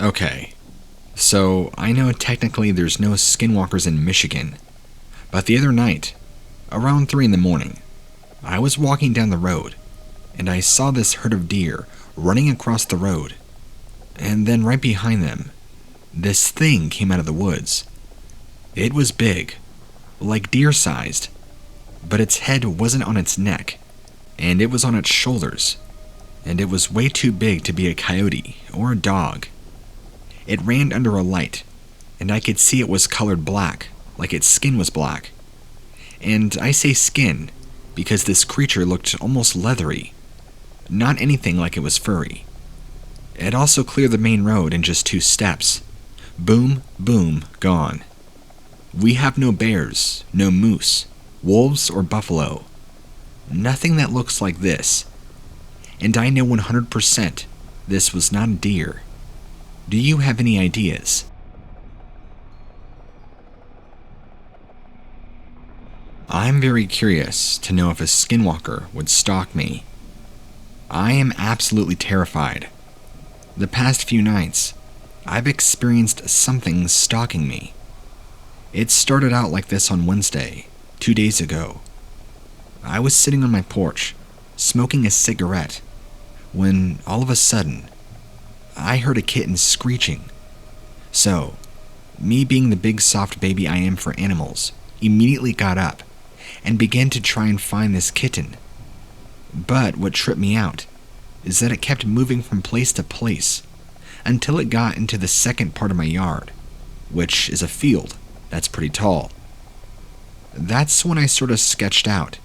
Okay, so I know technically there's no skinwalkers in Michigan, but the other night, around 3 in the morning, I was walking down the road, and I saw this herd of deer running across the road, and then right behind them, this thing came out of the woods. It was big, like deer-sized, but its head wasn't on its neck, and it was on its shoulders, and it was way too big to be a coyote or a dog. It ran under a light, and I could see it was colored black, like its skin was black. And I say skin because this creature looked almost leathery, not anything like it was furry. It also cleared the main road in just 2 steps. Boom, boom, gone. We have no bears, no moose, wolves, or buffalo. Nothing that looks like this. And I know 100% this was not a deer. Do you have any ideas? I'm very curious to know if a skinwalker would stalk me. I am absolutely terrified. The past few nights, I've experienced something stalking me. It started out like this on Wednesday, 2 days ago. I was sitting on my porch, smoking a cigarette, when all of a sudden, I heard a kitten screeching. So, me being the big soft baby I am for animals, immediately got up and began to try and find this kitten. But what tripped me out is that it kept moving from place to place until it got into the second part of my yard, which is a field that's pretty tall. That's when I sort of sketched out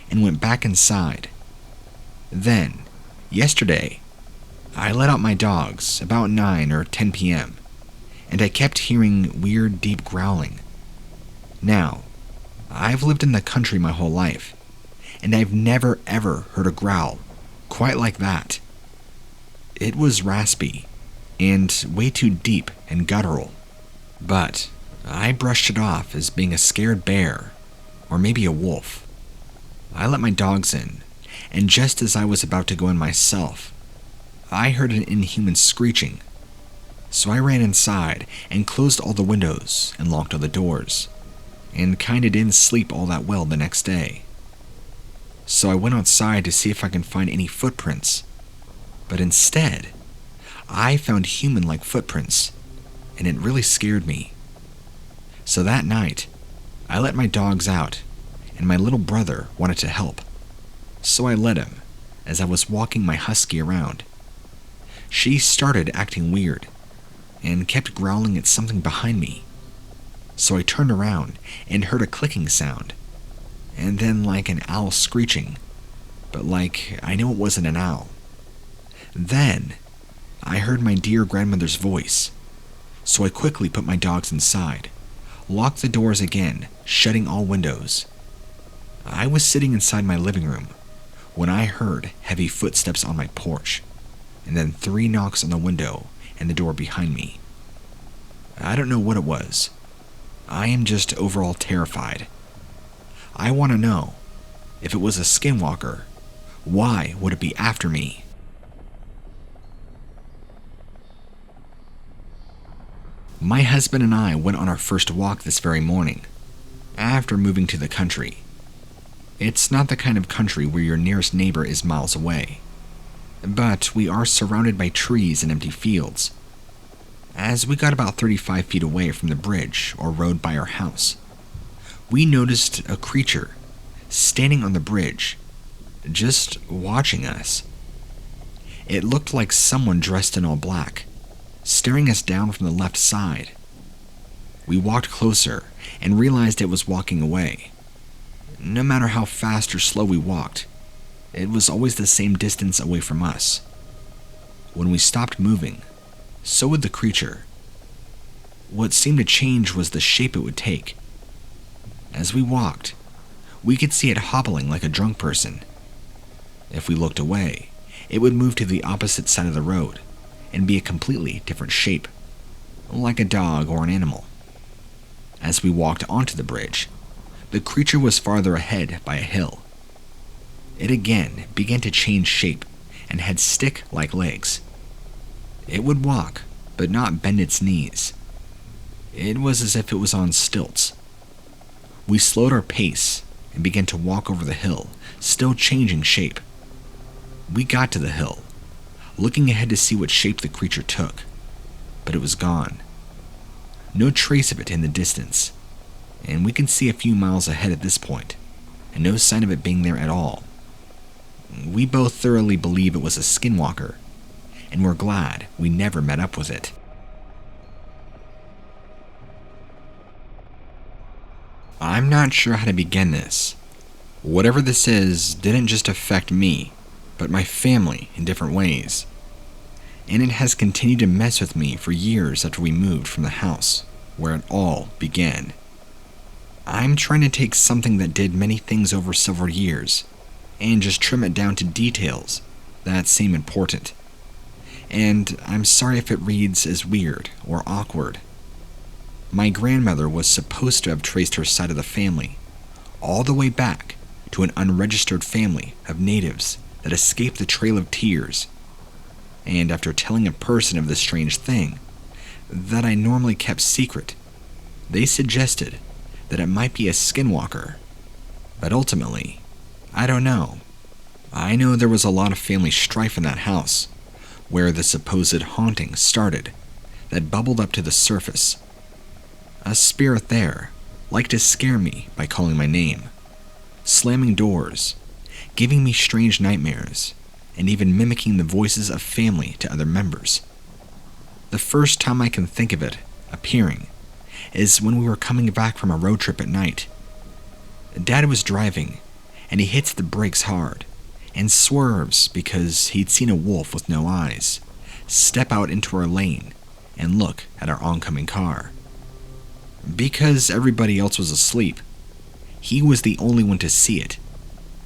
and went back inside. Then, yesterday, I let out my dogs about 9 or 10 p.m., and I kept hearing weird, deep growling. Now, I've lived in the country my whole life, and I've never ever heard a growl quite like that. It was raspy, and way too deep and guttural, but I brushed it off as being a scared bear, or maybe a wolf. I let my dogs in, and just as I was about to go in myself, I heard an inhuman screeching. So I ran inside and closed all the windows and locked all the doors, and kinda didn't sleep all that well the next day. So I went outside to see if I can find any footprints, but instead, I found human-like footprints, and it really scared me. So that night, I let my dogs out, and my little brother wanted to help. So I let him, as I was walking my husky around. She started acting weird, and kept growling at something behind me. So I turned around and heard a clicking sound, and then like an owl screeching, but like I knew it wasn't an owl. Then, I heard my dear grandmother's voice, so I quickly put my dogs inside, locked the doors again, shutting all windows. I was sitting inside my living room when I heard heavy footsteps on my porch, and then 3 knocks on the window and the door behind me. I don't know what it was. I am just overall terrified. I want to know, if it was a skinwalker, why would it be after me? My husband and I went on our first walk this very morning, after moving to the country. It's not the kind of country where your nearest neighbor is miles away, but we are surrounded by trees and empty fields. As we got about 35 feet away from the bridge or road by our house, we noticed a creature standing on the bridge, just watching us. It looked like someone dressed in all black, staring us down from the left side. We walked closer and realized it was walking away. No matter how fast or slow we walked, it was always the same distance away from us. When we stopped moving, so would the creature. What seemed to change was the shape it would take. As we walked, we could see it hobbling like a drunk person. If we looked away, it would move to the opposite side of the road and be a completely different shape, like a dog or an animal. As we walked onto the bridge, the creature was farther ahead by a hill. It again began to change shape and had stick-like legs. It would walk, but not bend its knees. It was as if it was on stilts. We slowed our pace and began to walk over the hill, still changing shape. We got to the hill, looking ahead to see what shape the creature took, but it was gone. No trace of it in the distance, and we can see a few miles ahead at this point, and no sign of it being there at all. We both thoroughly believe it was a skinwalker, and we're glad we never met up with it. I'm not sure how to begin this. Whatever this is didn't just affect me, but my family in different ways. And it has continued to mess with me for years after we moved from the house where it all began. I'm trying to take something that did many things over several years and just trim it down to details that seem important. And I'm sorry if it reads as weird or awkward. My grandmother was supposed to have traced her side of the family all the way back to an unregistered family of natives that escaped the Trail of Tears. And after telling a person of this strange thing that I normally kept secret, they suggested that it might be a skinwalker. But ultimately, I don't know. I know there was a lot of family strife in that house, where the supposed haunting started, that bubbled up to the surface. A spirit there liked to scare me by calling my name, slamming doors, giving me strange nightmares, and even mimicking the voices of family to other members. The first time I can think of it appearing is when we were coming back from a road trip at night. Dad was driving, and he hits the brakes hard and swerves because he'd seen a wolf with no eyes step out into our lane and look at our oncoming car. Because everybody else was asleep, he was the only one to see it,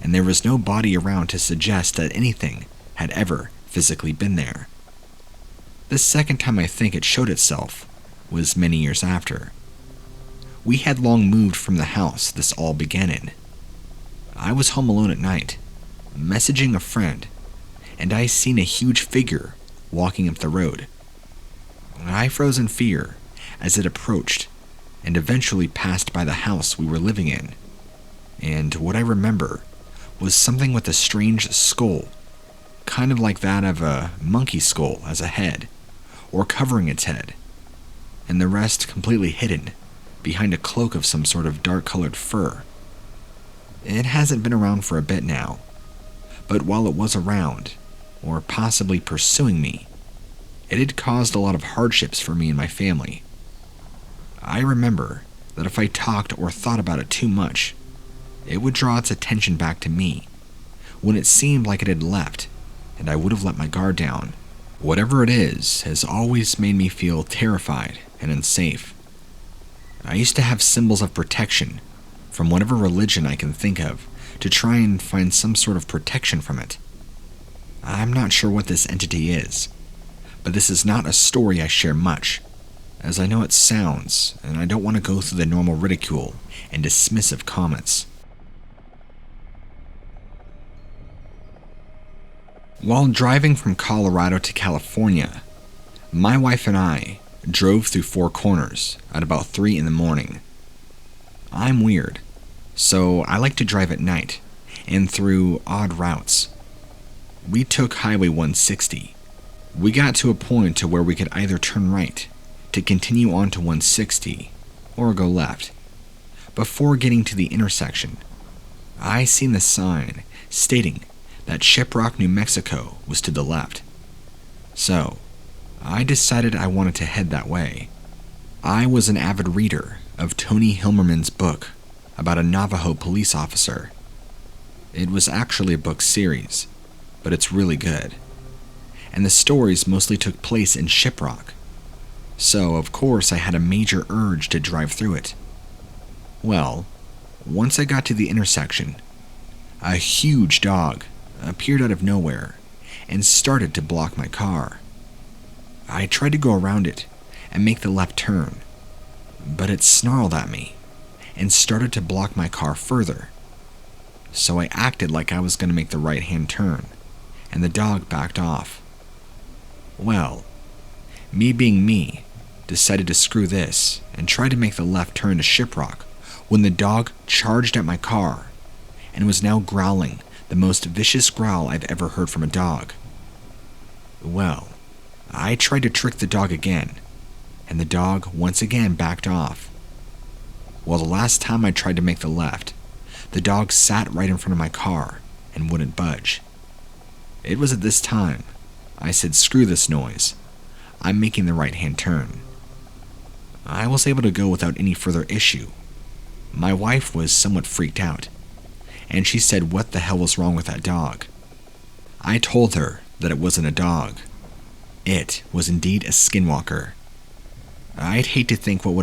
and there was no body around to suggest that anything had ever physically been there. The second time I think it showed itself was many years after. We had long moved from the house this all began in. I was home alone at night, messaging a friend, and I seen a huge figure walking up the road. I froze in fear as it approached and eventually passed by the house we were living in. And what I remember was something with a strange skull, kind of like that of a monkey skull as a head, or covering its head, and the rest completely hidden behind a cloak of some sort of dark-colored fur. It hasn't been around for a bit now, but while it was around, or possibly pursuing me, it had caused a lot of hardships for me and my family. I remember that if I talked or thought about it too much, it would draw its attention back to me, when it seemed like it had left, and I would have let my guard down. Whatever it is has always made me feel terrified and unsafe. I used to have symbols of protection from whatever religion I can think of to try and find some sort of protection from it. I'm not sure what this entity is, but this is not a story I share much, as I know it sounds, and I don't want to go through the normal ridicule and dismissive comments. While driving from Colorado to California, my wife and I drove through Four Corners at about 3 in the morning. I'm weird, so I like to drive at night and through odd routes. We took Highway 160. We got to a point to where we could either turn right to continue on to 160 or go left. Before getting to the intersection, I seen the sign stating that Shiprock, New Mexico was to the left. So, I decided I wanted to head that way. I was an avid reader of Tony Hilmerman's book about a Navajo police officer. It was actually a book series, but it's really good. And the stories mostly took place in Shiprock. So, of course, I had a major urge to drive through it. Well, once I got to the intersection, a huge dog appeared out of nowhere and started to block my car. I tried to go around it and make the left turn, but it snarled at me and started to block my car further. So I acted like I was going to make the right-hand turn, and the dog backed off. Well, Me being me, decided to screw this and tried to make the left turn to Shiprock when the dog charged at my car and was now growling the most vicious growl I've ever heard from a dog. Well, I tried to trick the dog again, and the dog once again backed off. Well, the last time I tried to make the left, the dog sat right in front of my car and wouldn't budge. It was at this time I said, screw this noise, I'm making the right-hand turn. I was able to go without any further issue. My wife was somewhat freaked out, and she said what the hell was wrong with that dog. I told her that it wasn't a dog. It was indeed a skinwalker. I'd hate to think what would